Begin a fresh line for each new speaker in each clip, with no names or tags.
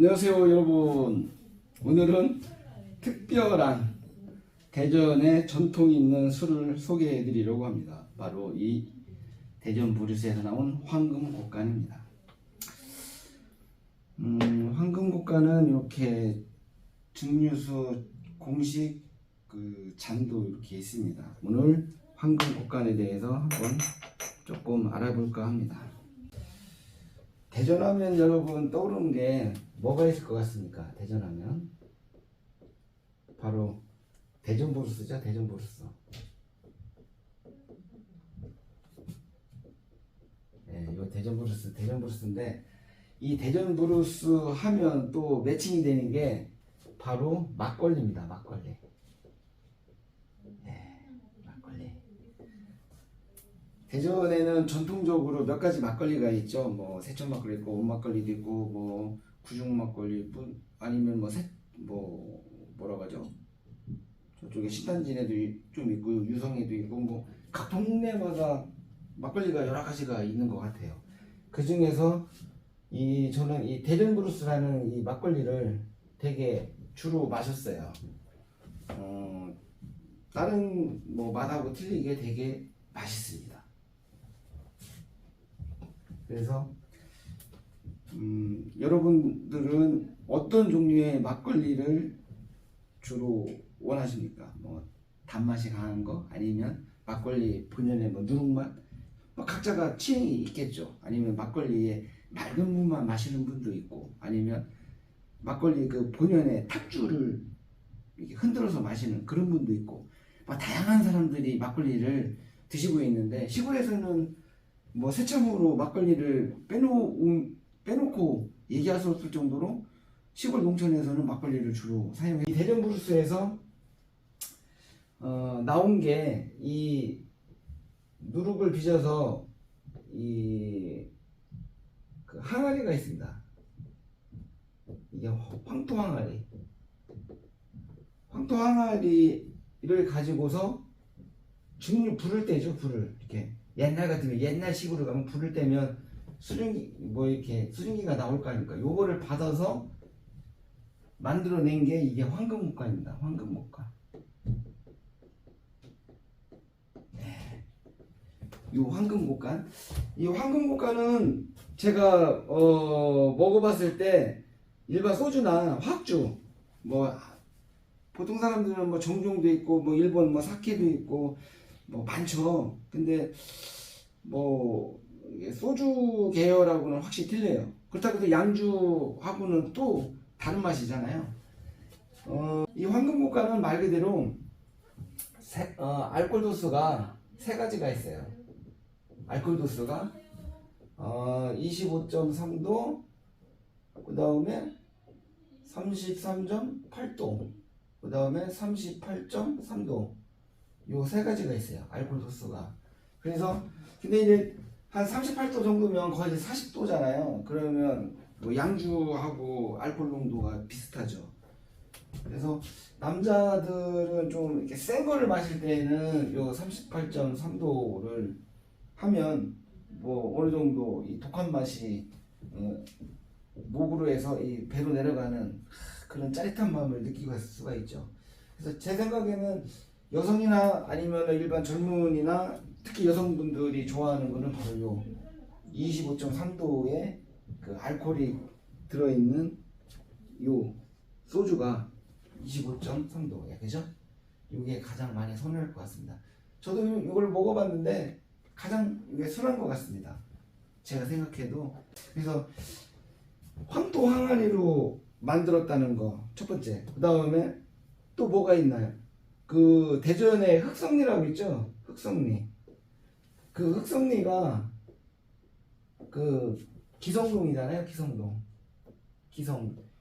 안녕하세요 여러분. 오늘은 특별한 대전의 전통이 있는 술을 소개해 드리려고 합니다. 바로 이 대전 브루스에서 나온 황금곡간입니다. 황금곡간은 이렇게 증류수 공식 그 잔도 이렇게 있습니다. 오늘 황금곡간에 대해서 한번 조금 알아볼까 합니다. 대전하면 여러분 떠오르는 게 뭐가 있을 것 같습니까? 대전하면 바로 대전 브루스죠. 대전 브루스. 네, 이 대전 브루스인데 이 대전 브루스 하면 또 매칭이 되는 게 바로 막걸리입니다. 막걸리. 네, 막걸리. 대전에는 전통적으로 몇 가지 막걸리가 있죠. 뭐 세천 막걸리 있고 온 막걸리도 있고 뭐 구중 막걸리 아니면 뭐라고 하죠? 저쪽에 신단진에도 좀 있고 유성에도 있고 뭐 각 동네마다 막걸리가 여러 가지가 있는 것 같아요. 그 중에서 저는 이 대전 브루스라는 이 막걸리를 되게 주로 마셨어요. 다른 뭐 맛하고 틀리게 되게 맛있습니다. 그래서 여러분들은 어떤 종류의 막걸리를 주로 원하십니까? 뭐 단맛이 강한 거 아니면 막걸리 본연의 뭐 누룩맛? 뭐 각자가 취향이 있겠죠. 아니면 막걸리에 맑은 물만 마시는 분도 있고 아니면 막걸리 그 본연의 탁주를 이렇게 흔들어서 마시는 그런 분도 있고 뭐 다양한 사람들이 막걸리를 드시고 있는데 시골에서는 뭐 새참으로 막걸리를 빼놓고 얘기할 수 없을 정도로 시골 농촌에서는 막걸리를 주로 사용해요. 이 대전 브루스에서 나온 게 이 누룩을 빚어서 그 항아리가 있습니다. 이게 황토 항아리. 황토 항아리를 가지고서 불을 떼죠. 불을 이렇게 옛날 같으면 옛날식으로 가면 불을 떼면 수증기가 나올 거 아닙니까? 요거를 받아서 만들어낸 게 이게 황금곡간입니다. 황금곡간. 네. 요 황금곡간. 이 황금곡간은 제가 먹어봤을 때 일반 소주나 화학주 뭐 보통 사람들은 뭐 정종도 있고 뭐 일본 뭐 사케도 있고 뭐 많죠. 근데 뭐 소주 계열하고는 확실히 틀려요. 그렇다고 해서 양주하고는 또 다른 맛이잖아요. 이 황금곡간은 말 그대로 알코올 도수가 세 가지가 있어요. 알코올 도수가 25.3도, 그 다음에 33.8도, 그 다음에 38.3도. 요 세 가지가 있어요. 알코올 도수가. 그래서 근데 이제 한 38도 정도면 거의 40도잖아요. 그러면 뭐 양주하고 알코올 농도가 비슷하죠. 그래서 남자들은 좀 이렇게 센 거를 마실 때는 요 38.3도를 하면 뭐 어느 정도 이 독한 맛이 목으로 해서 이 배로 내려가는 그런 짜릿한 마음을 느끼고 할 수가 있죠. 그래서 제 생각에는 여성이나 아니면 일반 젊은이나 특히 여성분들이 좋아하는 거는 바로 요 25.3도의 그 알코올이 들어있는 요 소주가 25.3도, 그죠? 이게 가장 많이 선호할 것 같습니다. 저도 이걸 먹어봤는데 가장 이게 순한 것 같습니다. 제가 생각해도. 그래서 황토 항아리로 만들었다는 거 첫 번째. 그 다음에 또 뭐가 있나요? 그 대전에 흑성리라고 있죠? 흑성리. 그 흑성리가 그 기성동이잖아요.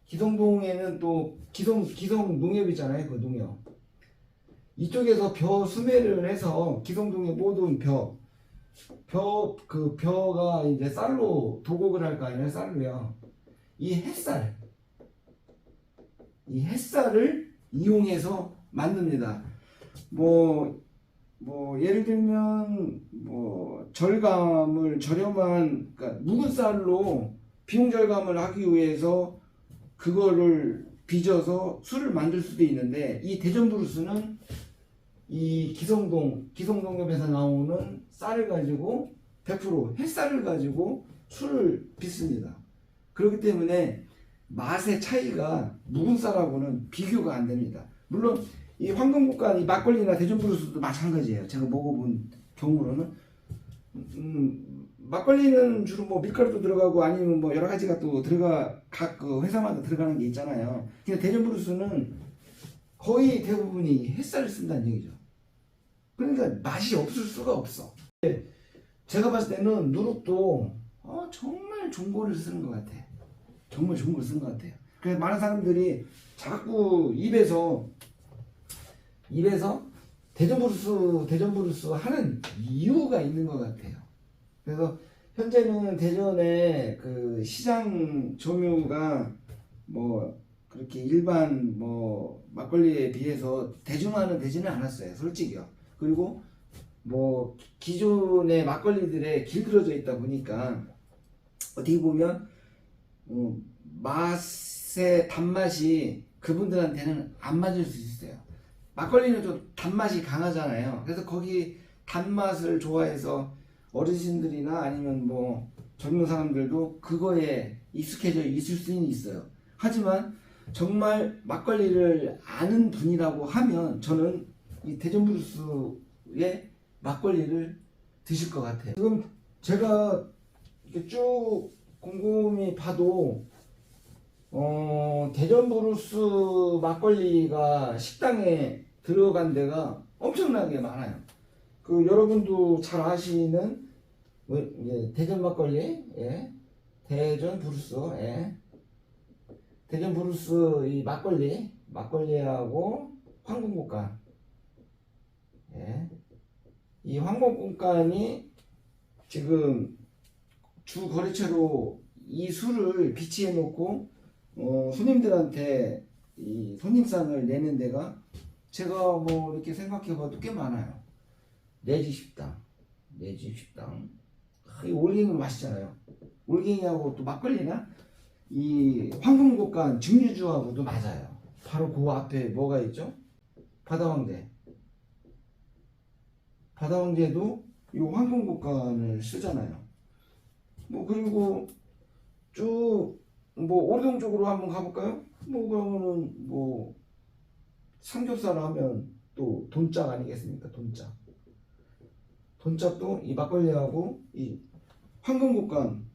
기성동에는 또 기성 농협이잖아요. 그 농협. 이쪽에서 벼 수매를 해서 기성동의 모든 그 벼가 이제 쌀로 도곡을 할 거 아니에요. 쌀로요. 이 햇살을 이용해서 만듭니다. 뭐 예를 들면 뭐 저렴한 그러니까 묵은 쌀로 비용 절감을 하기 위해서 그거를 빚어서 술을 만들 수도 있는데, 이 대전부르스는 이 기성동엽에서 나오는 쌀을 가지고 100% 햇쌀을 가지고 술을 빚습니다. 그렇기 때문에 맛의 차이가 묵은 쌀하고는 비교가 안 됩니다. 물론 이 황금국간 이 막걸리나 대전부르스도 마찬가지예요. 제가 먹어본 경우로는 막걸리는 주로 뭐 밀가루도 들어가고 아니면 뭐 여러 가지가 또 각 그 회사마다 들어가는 게 있잖아요. 근데 대전부르스는 거의 대부분이 햇살을 쓴다는 얘기죠. 그러니까 맛이 없을 수가 없어. 제가 봤을 때는 누룩도 정말 좋은 거를 쓰는 것 같아. 정말 좋은 걸 쓴 것 같아요. 그래서 많은 사람들이 자꾸 입에서 대전부르스 하는 이유가 있는 것 같아요. 그래서 현재는 대전에 그 시장 점유가 뭐 그렇게 일반 뭐 막걸리에 비해서 대중화는 되지는 않았어요, 솔직히요. 그리고 뭐 기존의 막걸리들에 길들여져 있다 보니까 어떻게 보면 맛의 단맛이 그분들한테는 안 맞을 수 있어요. 막걸리는 좀 단맛이 강하잖아요. 그래서 거기 단맛을 좋아해서 어르신들이나 아니면 뭐 젊은 사람들도 그거에 익숙해져 있을 수는 있어요. 하지만 정말 막걸리를 아는 분이라고 하면 저는 이 대전부르스의 막걸리를 드실 것 같아요. 지금 제가 이렇게 쭉 곰곰이 봐도 대전부르스 막걸리가 식당에 들어간 데가 엄청나게 많아요. 그 여러분도 잘 아시는 대전 막걸리, 예. 대전부르스, 예. 대전부르스 이 막걸리하고 황금국간, 예. 이 황금국간이 지금 주 거래처로 이 술을 비치해 놓고 손님들한테 이 손님상을 내는 데가 제가 뭐 이렇게 생각해 봐도 꽤 많아요. 내 집 식당. 이 올갱이도 맛있잖아요. 올갱이하고 또 막걸리나 이 황금국간 증류주하고도 맞아요. 바로 그 앞에 뭐가 있죠? 바다왕제도 이 황금국간을 쓰잖아요. 뭐 그리고 쭉 뭐 오리동 쪽으로 한번 가볼까요? 뭐 그러면은 뭐 삼겹살 하면 또 돈짝 아니겠습니까? 돈짝도 이 막걸리하고 이 황금국간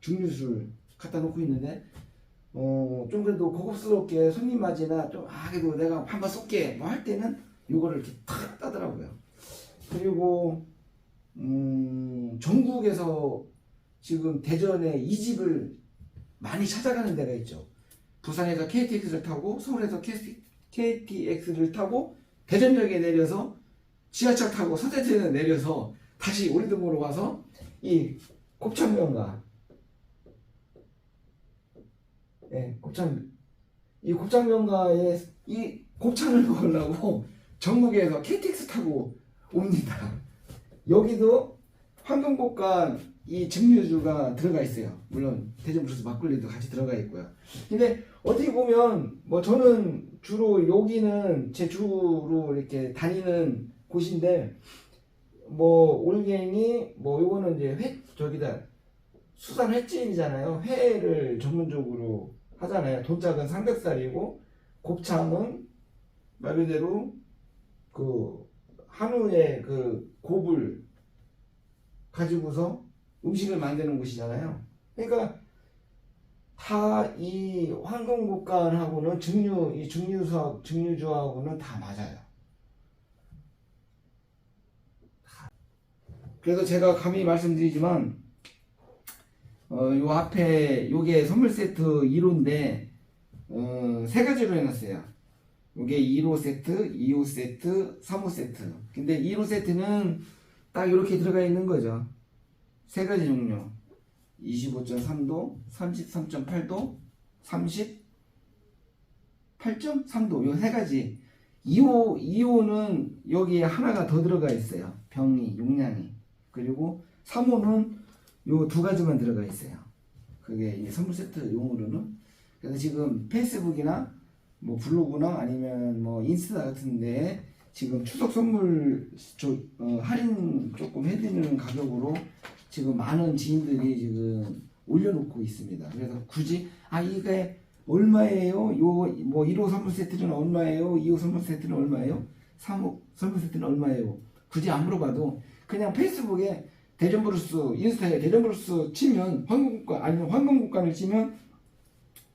증류술 갖다 놓고 있는데 좀 그래도 고급스럽게 손님 맞이나 좀 그래도 내가 한번 쏠게 뭐 할 때는 요거를 이렇게 탁 따더라고요. 그리고 전국에서 지금 대전에 이 집을 많이 찾아가는 데가 있죠. 부산에서 KTX를 타고 서울에서 KTX를 타고 대전역에 내려서 지하철 타고 서대문에 내려서 다시 오리동으로 와서 이 곱창명가, 예, 이 곱창명가에 이 곱창을 먹으려고 전국에서 KTX 타고 옵니다. 여기도 황금국간 이 증류주가 들어가 있어요. 물론 대전부르스 막걸리도 같이 들어가 있고요. 근데 어떻게 보면 뭐 저는 주로 여기는 제 주로 이렇게 다니는 곳인데 뭐 올갱이 뭐 요거는 이제 수산 횟집이잖아요. 회를 전문적으로 하잖아요. 돈짝은 삼겹살이고 곱창은 말 그대로 그 한우의 그 곱을 가지고서 음식을 만드는 곳이잖아요. 그러니까 다 이 황금국간하고는 증류주하고는 다 맞아요. 그래서 제가 감히 말씀드리지만 요 앞에 요게 선물 세트 1호인데 세 가지로 해놨어요. 요게 1호 세트, 2호 세트, 3호 세트. 근데 1호 세트는 딱 이렇게 들어가 있는 거죠. 세 가지 종류. 25.3도, 33.8도, 38.3도. 요 세 가지. 2호는 여기에 하나가 더 들어가 있어요. 병이, 용량이. 그리고 3호는 요 두 가지만 들어가 있어요. 그게 이 선물 세트 용으로는. 그래서 지금 페이스북이나 뭐 블로그나 아니면 뭐 인스타 같은데 지금 추석 선물 할인 조금 해드리는 가격으로 지금 많은 지인들이 지금 올려놓고 있습니다. 그래서 굳이 이게 얼마예요? 요 뭐 1호 선물 세트는 얼마예요? 2호 선물 세트는 얼마예요? 3호 선물 세트는 얼마예요? 굳이 안 물어봐도 그냥 페이스북에 대전브루스, 인스타에 대전브루스 치면 황금국간 아니면 황금국간을 치면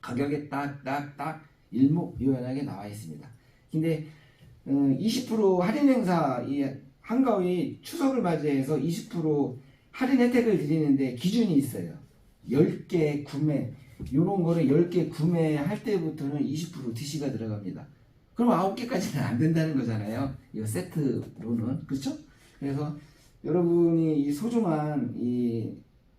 가격에 딱딱딱 일목요연하게 나와 있습니다. 근데 20% 할인 행사, 이 한가위 추석을 맞이해서 20% 할인 혜택을 드리는데 기준이 있어요. 10개 구매, 요런 거를 10개 구매할 때부터는 20% DC가 들어갑니다. 그럼 9개까지는 안 된다는 거잖아요. 이 세트로는. 그렇죠? 그래서 여러분이 이 소중한 이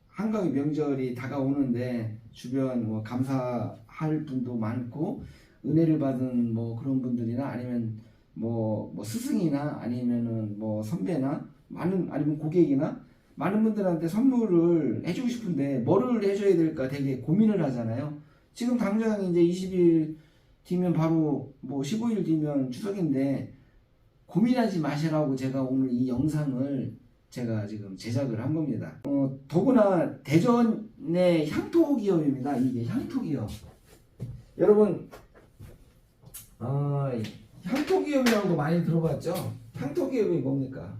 한가위 명절이 다가오는데 주변 뭐 감사할 분도 많고 은혜를 받은 뭐 그런 분들이나 아니면 뭐 스승이나 아니면은 뭐 선배나 아니면 고객이나 많은 분들한테 선물을 해주고 싶은데 뭐를 해줘야 될까 되게 고민을 하잖아요. 지금 당장 이제 20일 뒤면 바로 뭐 15일 뒤면 추석인데 고민하지 마시라고 제가 오늘 이 영상을 제가 지금 제작을 한 겁니다. 더구나 대전의 향토 기업입니다. 이게 향토 기업. 여러분 향토 기업이라고 많이 들어봤죠? 향토 기업이 뭡니까?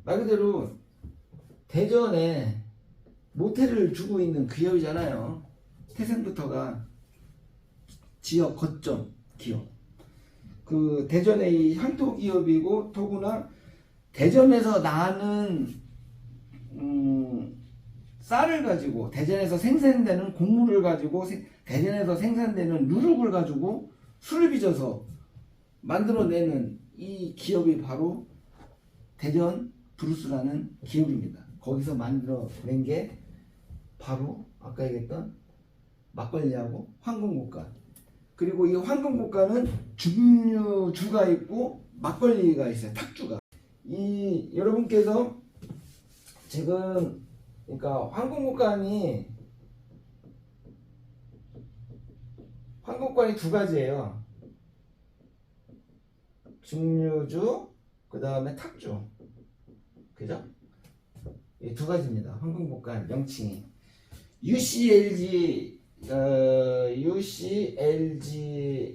말 그대로 대전에 모텔을 주고 있는 기업이잖아요. 태생부터가 지역 거점 기업. 그 대전의 이 향토 기업이고 더구나 대전에서 나는 쌀을 가지고 대전에서 생산되는 곡물을 가지고 대전에서 생산되는 누룩을 가지고 술을 빚어서 만들어내는 이 기업이 바로 대전 브루스라는 기업입니다. 거기서 만들어낸 게 바로 아까 얘기했던 막걸리하고 황금국간. 그리고 이 황금국간은 증류주가 있고 막걸리가 있어요. 탁주가. 이 여러분께서 지금 그러니까 황금국간이 두 가지예요. 증류주, 그 다음에 탁주. 그죠? 이 두 가지입니다. 황금국간 명칭이. UCLG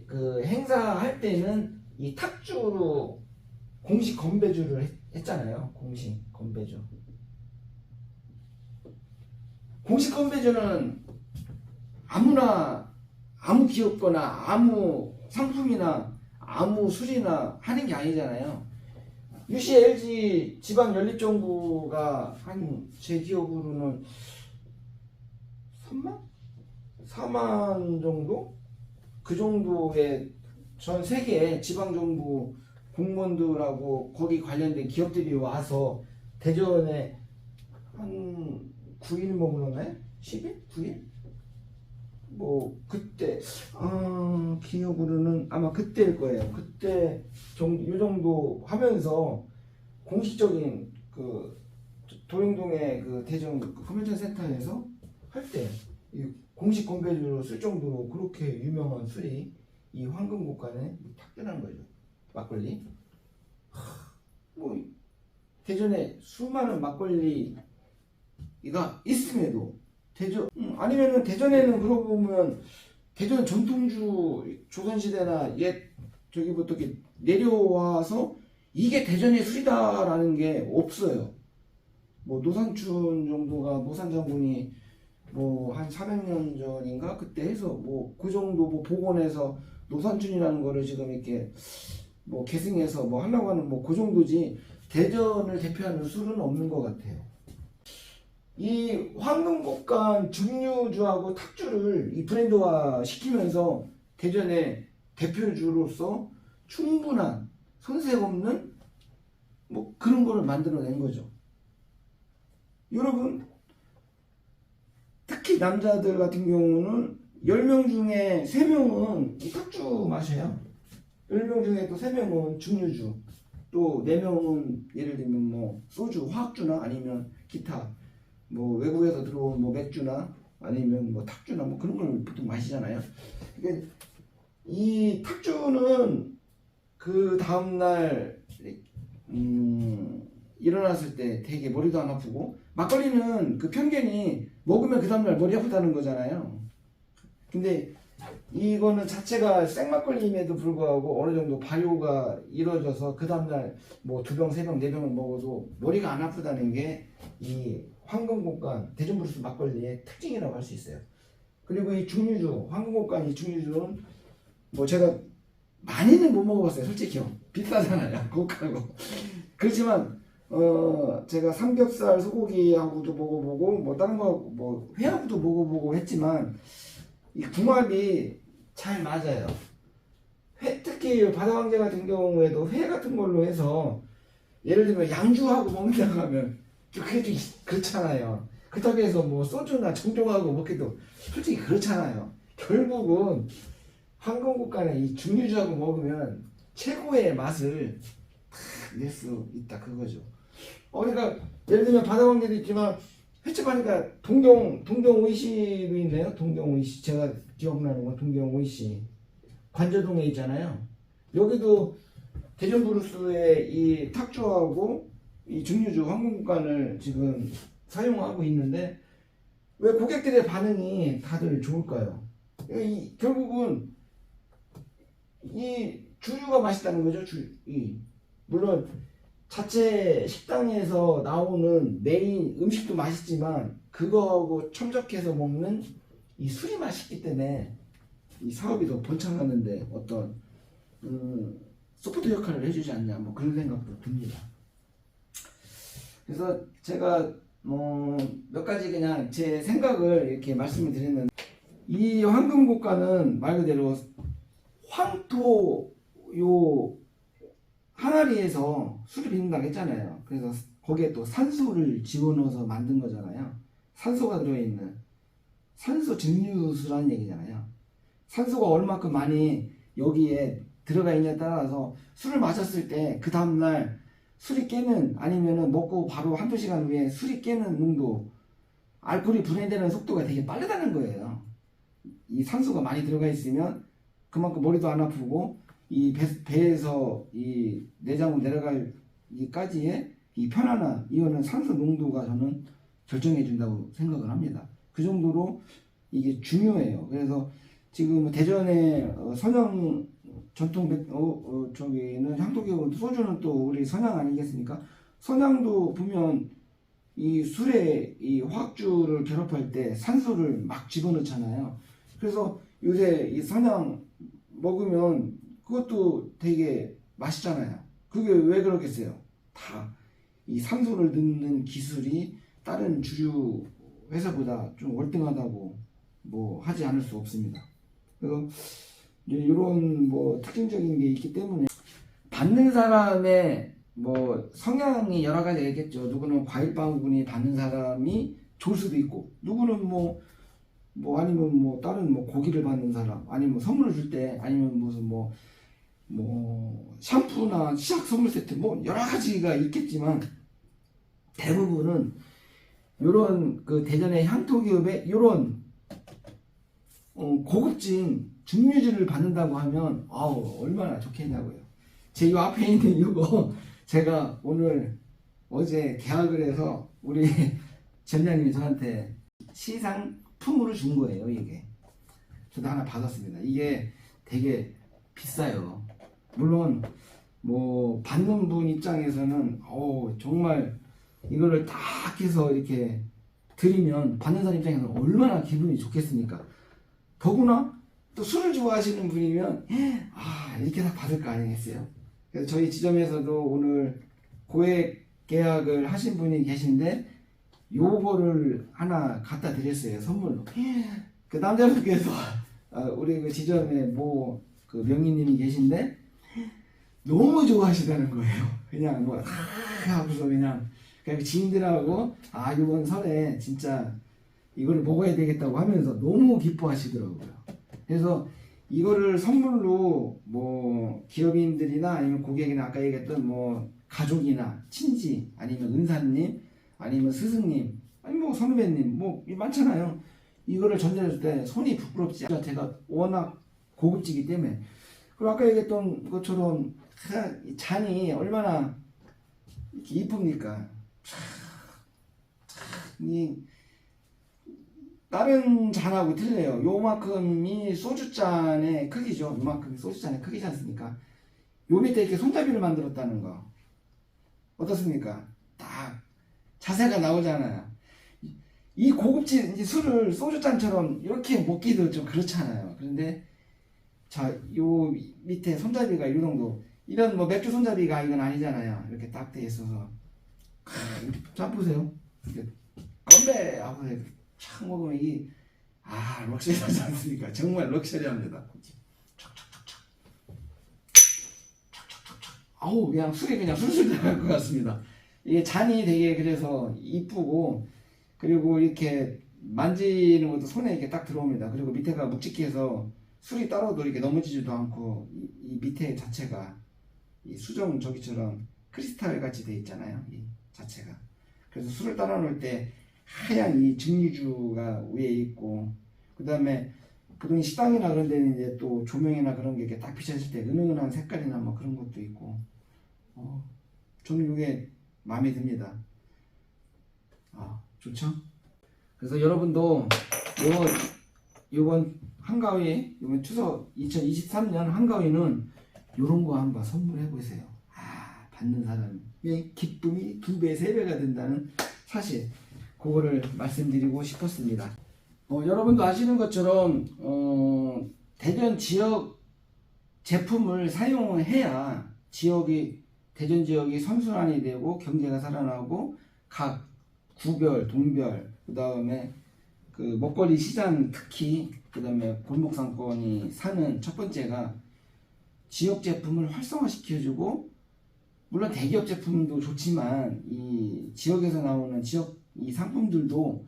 그 행사할 때는 이 탁주로 공식 건배주를 했잖아요. 공식 건배주. 공식 건배주는 아무나 아무 기업거나 아무 상품이나 아무 술이나 하는 게 아니잖아요. UCLG 지방연립정부가 한 제 기억으로는 4만 정도? 그 정도의 전 세계 지방정부 공무원들하고 거기 관련된 기업들이 와서 대전에 한 9일 머물렀나요? 10일? 9일? 뭐 그때 기억으로는 아마 그때일 거예요. 그때 요 정도 하면서 공식적인 그 도ring동의 그 대전 컨벤션 센터에서 할 때 공식 건배주로 쓸 정도로 그렇게 유명한 술이 이 황금국간의 탁주라는 거죠. 막걸리. 뭐 대전에 수많은 막걸리가 있음에도 대전 아니면은 대전에는 그러고 보면 대전 전통주 조선시대나 옛 저기부터 이렇게 내려와서 이게 대전의 술이다라는 게 없어요. 뭐 노산춘 정도가 노산장군이 뭐 한 400년 전인가 그때 해서 뭐 그 정도 뭐 복원해서 노산춘이라는 거를 지금 이렇게 뭐 계승해서 뭐 하려고 하는 뭐 그 정도지 대전을 대표하는 술은 없는 것 같아요. 이 황금국간 증류주하고 탁주를 이 브랜드화 시키면서 대전의 대표주로서 충분한 손색 없는 뭐 그런 거를 만들어낸 거죠. 여러분 특히 남자들 같은 경우는 10명 중에 3명은 이 탁주 마셔요. 10명 중에 또 3명은 증류주, 또 4명은 예를 들면 뭐 소주, 화학주나 아니면 기타 뭐 외국에서 들어온 뭐 맥주나 아니면 뭐 탁주나 뭐 그런 걸 보통 마시잖아요. 그러니까 이 탁주는 그 다음날 일어났을 때 되게 머리도 안 아프고, 막걸리는 그 편견이 먹으면 그 다음날 머리 아프다는 거잖아요. 근데 이거는 자체가 생막걸리임에도 불구하고 어느 정도 발효가 이루어져서 그 다음날 뭐 2병, 3병, 4병을 먹어도 머리가 안 아프다는 게 이 황금곡간 대전브루스 막걸리의 특징이라고 할 수 있어요. 그리고 이 중류주, 황금곡간 이 중류주는 뭐 제가 많이는 못 먹어봤어요. 솔직히요. 비싸잖아요. 고가고. 그렇지만 제가 삼겹살, 소고기하고도 먹어보고 뭐 다른 거 뭐 회하고도 먹어보고 했지만 이 궁합이 잘 맞아요. 회, 특히 바다왕자 같은 경우에도 회 같은 걸로 해서 예를 들면 양주하고 먹는다고 하면 그게 좀 그렇잖아요. 그렇다고 해서 뭐 소주나 정종하고 먹기도 솔직히 그렇잖아요. 결국은 황금국간의 이 중류주하고 먹으면 최고의 맛을 낼 수 있다 그거죠. 그러니까 예를 들면 바다왕자도 있지만 횟집 하니까 동경 오이시도 있네요. 동경 오이시 제가 기억나는 건 동경 오이시 관저동에 있잖아요. 여기도 대전브루스의 이 탁주하고 이 중류주 황금국간을 지금 사용하고 있는데 왜 고객들의 반응이 다들 좋을까요? 결국은 이 주류가 맛있다는 거죠. 물론 자체 식당에서 나오는 메인 음식도 맛있지만 그거하고 첨적해서 먹는 이 술이 맛있기 때문에 이 사업이 더 번창하는데 어떤 소프트 역할을 해주지 않냐 뭐 그런 생각도 듭니다. 그래서 제가 몇 가지 그냥 제 생각을 이렇게 말씀을 드렸는데, 이 황금곡간은 말 그대로 황토 요 항아리에서 술을 빚는다고 했잖아요. 그래서 거기에 또 산소를 집어넣어서 만든 거잖아요. 산소가 들어있는 산소 증류수라는 얘기잖아요. 산소가 얼마큼 많이 여기에 들어가 있냐에 따라서 술을 마셨을 때 그 다음날 술이 깨는, 아니면은 먹고 바로 한두 시간 후에 술이 깨는 농도, 알코올이 분해되는 속도가 되게 빠르다는 거예요. 이 산소가 많이 들어가 있으면 그만큼 머리도 안 아프고 이 배에서 이 내장으로 내려갈 이까지의 이 편안한, 이거는 산소 농도가 저는 결정해 준다고 생각을 합니다. 그 정도로 이게 중요해요. 그래서 지금 대전의 선양 전통 저기는 향토기업은 소주는 또 우리 선양 아니겠습니까? 선양도 보면 이 술에 이 화학주를 결합할 때 산소를 막 집어넣잖아요. 그래서 요새 이 선양 먹으면 그것도 되게 맛있잖아요. 그게 왜 그러겠어요? 다 이 산소를 넣는 기술이 다른 주류 회사보다 좀 월등하다고 뭐 하지 않을 수 없습니다. 그래서 이런 뭐 특징적인 게 있기 때문에 받는 사람의 뭐 성향이 여러 가지가 있겠죠. 누구는 과일빵군이 받는 사람이 좋을 수도 있고, 누구는 뭐 아니면 뭐 다른 뭐 고기를 받는 사람, 아니면 뭐 선물을 줄 때, 아니면 무슨 뭐 샴푸나 치약 선물 세트 뭐 여러 가지가 있겠지만, 대부분은 요런 그 대전의 향토기업의 요런 고급진 증류주를 받는다고 하면 얼마나 좋겠냐고요. 제 요 앞에 있는 이거 제가 어제 계약을 해서 우리 점장님이 저한테 시상품으로 준 거예요. 이게 저도 하나 받았습니다. 이게 되게 비싸요. 물론 뭐 받는 분 입장에서는 정말 이거를 딱 해서 이렇게 드리면 받는 사람 입장에서는 얼마나 기분이 좋겠습니까? 더구나 또 술을 좋아하시는 분이면 이렇게 다 받을 거 아니겠어요? 그래서 저희 지점에서도 오늘 고액 계약을 하신 분이 계신데 요거를 하나 갖다 드렸어요, 선물로. 그 남자분께서 우리 그 지점에 그 명의님이 계신데 너무 좋아하시다는 거예요. 그냥 하고서 그냥 지인들하고 이번 설에 진짜 이걸 먹어야 되겠다고 하면서 너무 기뻐하시더라고요. 그래서 이거를 선물로 뭐 기업인들이나 아니면 고객이나 아까 얘기했던 뭐 가족이나 친지, 아니면 은사님, 아니면 스승님, 아니 뭐 선배님 뭐 많잖아요. 이거를 전달해줄 때 손이 부끄럽지 않아요. 제가 워낙 고급지기 때문에. 그리고 아까 얘기했던 것처럼 이 잔이 얼마나 이렇게 이쁩니까? 이 다른 잔하고 틀려요. 요만큼이 소주잔의 크기죠. 요만큼이 소주잔의 크기지 않습니까? 요 밑에 이렇게 손잡이를 만들었다는 거 어떻습니까? 딱 자세가 나오잖아요. 이 고급진 술을 소주잔처럼 이렇게 먹기도 좀 그렇잖아요. 그런데 자, 요 밑에 손잡이가 이 정도. 이런 뭐 맥주 손잡이가 이건 아니잖아요. 이렇게 딱 돼 있어서 이렇게 짠 보세요. 이렇게 건배 하고 착 먹으면 이 럭셔리하지 않습니까? 정말 럭셔리합니다. 촥촥촥촥 아우 그냥 술이 그냥 술술 나갈 것 같습니다. 이게 잔이 되게 그래서 이쁘고 그리고 이렇게 만지는 것도 손에 이렇게 딱 들어옵니다. 그리고 밑에가 묵직해서 술이 따라도 이렇게 넘어지지도 않고 이 밑에 자체가 이 수정 저기처럼 크리스탈 같이 돼 있잖아요. 이 자체가. 그래서 술을 따라 놓을 때 하얀 이 증류주가 위에 있고 그 다음에 보통 식당이나 그런 데는 이제 또 조명이나 그런 게 이렇게 딱 비춰질 때 은은한 색깔이나 뭐 그런 것도 있고 저는 이게 마음에 듭니다. 좋죠? 그래서 여러분도 요번 한가위, 이번 추석 2023년 한가위는 요런 거 한번 선물해 보세요. 받는 사람의 기쁨이 2배, 3배가 된다는 사실, 그거를 말씀드리고 싶었습니다. 여러분도 아시는 것처럼, 대전 지역 제품을 사용해야 대전 지역이 선순환이 되고 경제가 살아나고 각 구별, 동별, 그 다음에 그 먹거리 시장 특히 그 다음에 골목 상권이 사는 첫 번째가 지역 제품을 활성화시켜주고 물론 대기업 제품도 좋지만 이 지역에서 나오는 지역 이 상품들도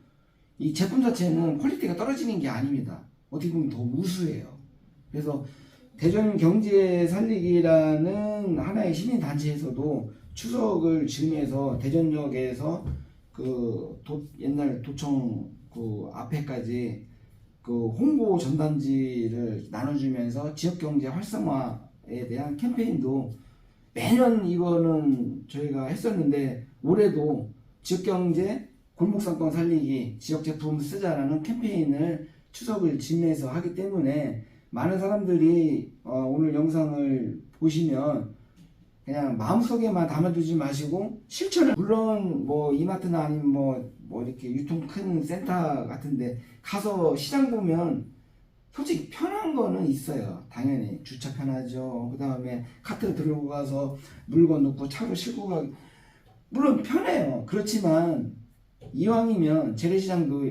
이 제품 자체는 퀄리티가 떨어지는 게 아닙니다. 어떻게 보면 더 우수해요. 그래서 대전 경제 살리기라는 하나의 시민단체에서도 추석을 즈음해서 대전역에서 옛날 도청 앞에까지 홍보 전단지를 나눠주면서 지역경제 활성화에 대한 캠페인도 매년 이거는 저희가 했었는데 올해도 지역경제 골목상권 살리기 지역제품 쓰자라는 캠페인을 추석을 즈음해서 하기 때문에 많은 사람들이 오늘 영상을 보시면 그냥 마음속에만 담아두지 마시고 실천을 물론 뭐 이마트나 아니면 뭐 이렇게 유통 큰 센터 같은데 가서 시장 보면 솔직히 편한 거는 있어요. 당연히 주차 편하죠. 그 다음에 카트 들고 가서 물건 넣고 차로 싣고 가기 물론 편해요. 그렇지만 이왕이면 재래시장도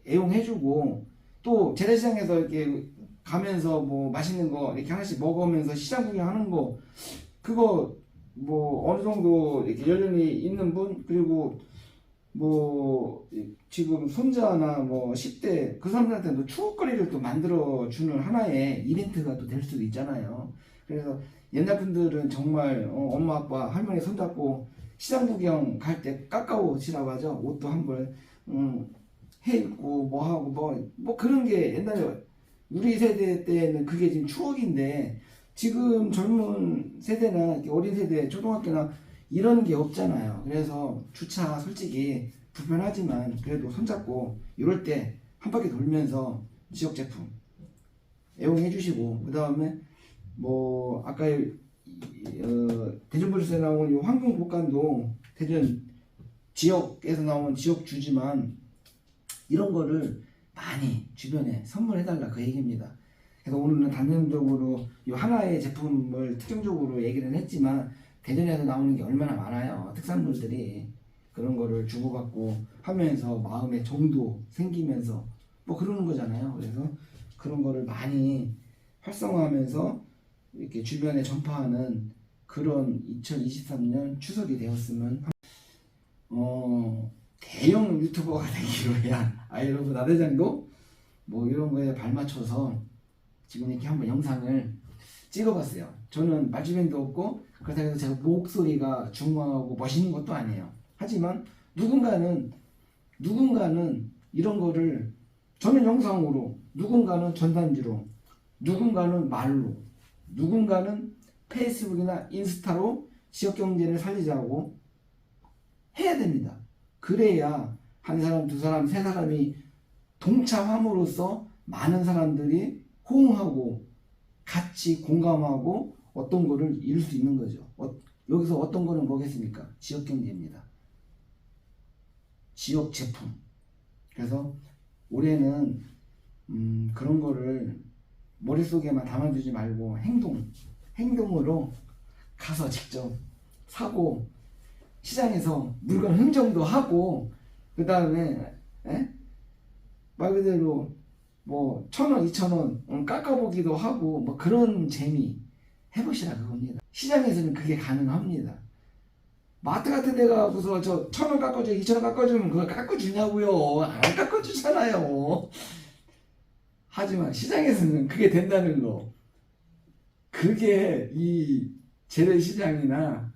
애용해주고 또 재래시장에서 이렇게 가면서 뭐 맛있는 거 이렇게 하나씩 먹으면서 시장 구경하는 거 그거 뭐 어느 정도 이렇게 연륜이 있는 분 그리고 뭐 지금 손자나 뭐 10대 그 사람들한테도 추억거리를 또 만들어주는 하나의 이벤트가 또 될 수도 있잖아요. 그래서 옛날 분들은 정말 엄마 아빠 할머니 손잡고 시장 구경 갈 때 까까오시라고 하죠. 옷도 한벌 해 입고 뭐 하고 뭐 그런 게 옛날에 우리 세대 때는 그게 지금 추억인데 지금 젊은 세대나 어린 세대 초등학교나 이런 게 없잖아요. 그래서 주차 솔직히 불편하지만 그래도 손잡고 이럴 때 한 바퀴 돌면서 지역 제품 애용해 주시고 그 다음에 뭐 아까 대전버스에 나온 이 황금곡간도 대전 지역에서 나온 지역주지만 이런 거를 많이 주변에 선물해달라 그 얘기입니다. 그래서 오늘은 단편적으로 이 하나의 제품을 특정적으로 얘기를 했지만 대전에서 나오는 게 얼마나 많아요. 특산물들이 그런 거를 주고받고 하면서 마음의 정도 생기면서 뭐 그러는 거잖아요. 그래서 그런 거를 많이 활성화하면서 이렇게 주변에 전파하는 그런 2023년 추석이 되었으면 대형 유튜버가 되기 위한 여러분 나대장도 뭐 이런 거에 발맞춰서 지금 이렇게 한번 영상을 찍어봤어요. 저는 말주변도 없고 그렇다고 해서 제가 목소리가 중후하고 멋있는 것도 아니에요. 하지만 누군가는 누군가는 이런 거를 저는 영상으로, 누군가는 전단지로, 누군가는 말로, 누군가는 페이스북이나 인스타로 지역경제를 살리자고 해야 됩니다. 그래야 한 사람, 두 사람, 세 사람이 동참함으로써 많은 사람들이 호응하고 같이 공감하고 어떤 거를 이룰 수 있는 거죠. 여기서 어떤 거는 뭐겠습니까? 지역경제입니다. 지역 제품. 그래서 올해는 그런 거를 머릿속에만 담아두지 말고 행동으로 가서 직접 사고 시장에서 물건 흥정도 하고 그 다음에 말 그대로 뭐 1,000원, 2,000원 깎아보기도 하고 뭐 그런 재미 해보시라 그겁니다. 시장에서는 그게 가능합니다. 마트 같은 데 가고서 저 1,000원 깎아줘, 2,000원 깎아주면 그걸 깎아주냐고요. 안 깎아주잖아요. 하지만 시장에서는 그게 된다는 거. 그게 이 재래시장이나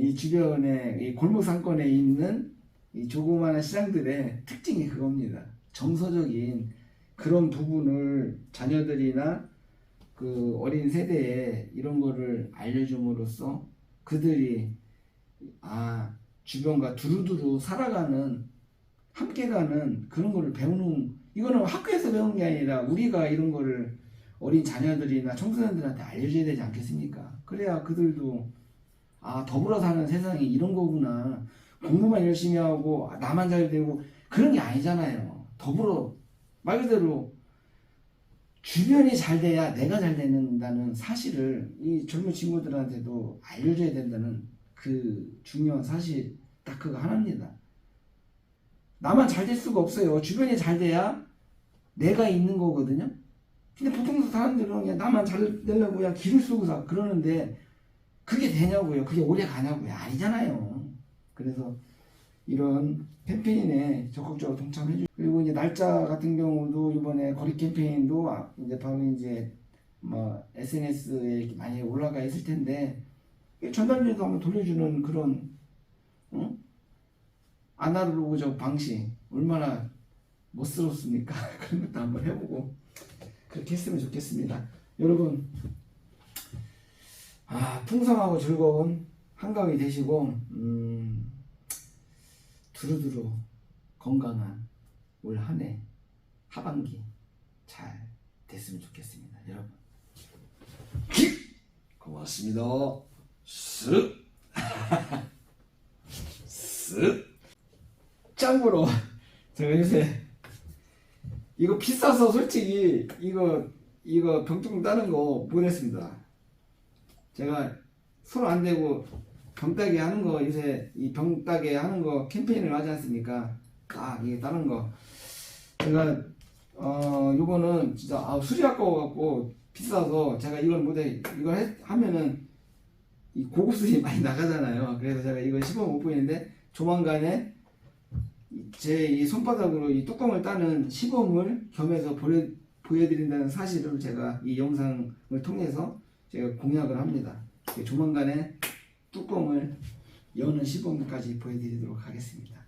이 주변에 이 골목 상권에 있는 이 조그마한 시장들의 특징이 그겁니다. 정서적인 그런 부분을 자녀들이나 그 어린 세대에 이런 거를 알려줌으로써 그들이 주변과 두루두루 살아가는 함께 가는 그런 거를 배우는, 이거는 학교에서 배우는 게 아니라 우리가 이런 거를 어린 자녀들이나 청소년들한테 알려줘야 되지 않겠습니까? 그래야 그들도 더불어 사는 세상이 이런 거구나, 공부만 열심히 하고 나만 잘 되고 그런 게 아니잖아요. 더불어 말 그대로 주변이 잘 돼야 내가 잘 된다는 사실을 이 젊은 친구들한테도 알려줘야 된다는 그 중요한 사실, 딱 그거 하나입니다. 나만 잘 될 수가 없어요. 주변이 잘 돼야 내가 있는 거거든요. 근데 보통 사람들은 그냥 나만 잘 되려고 그냥 기를 쓰고 그러는데 그게 되냐고요. 그게 오래 가냐고요. 아니잖아요. 그래서 이런 캠페인에 적극적으로 동참해주고, 그리고 이제 날짜 같은 경우도 이번에 거리 캠페인도 이제 바로 이제 뭐 SNS에 많이 올라가 있을 텐데 전단지도 한번 돌려주는 그런 아날로그적 방식 얼마나 멋스럽습니까? 그런 것도 한번 해보고 그렇게 했으면 좋겠습니다. 여러분 풍성하고 즐거운 한가위 되시고 두루두루 건강한 올 한 해 하반기 잘 됐으면 좋겠습니다. 여러분 고맙습니다. 쓱 짱으로 제가 요새 이거 비싸서 솔직히 이거 병뚜껑 따는 거 못했습니다. 제가 손 안 대고 병따개 하는 거, 요새 이 병따개 하는 거 캠페인을 하지 않습니까? 이게 다른 거 제가 요거는 진짜 수리 아까워갖고 비싸서 제가 이걸 못해. 이걸 하면은 이 고급 수리 많이 나가잖아요. 그래서 제가 이걸 시범 못 보이는데 조만간에 제 이 손바닥으로 이 뚜껑을 따는 시범을 겸해서 보여드린다는 사실을 제가 이 영상을 통해서 제가 공약을 합니다. 조만간에 뚜껑을 여는 시범까지 보여드리도록 하겠습니다.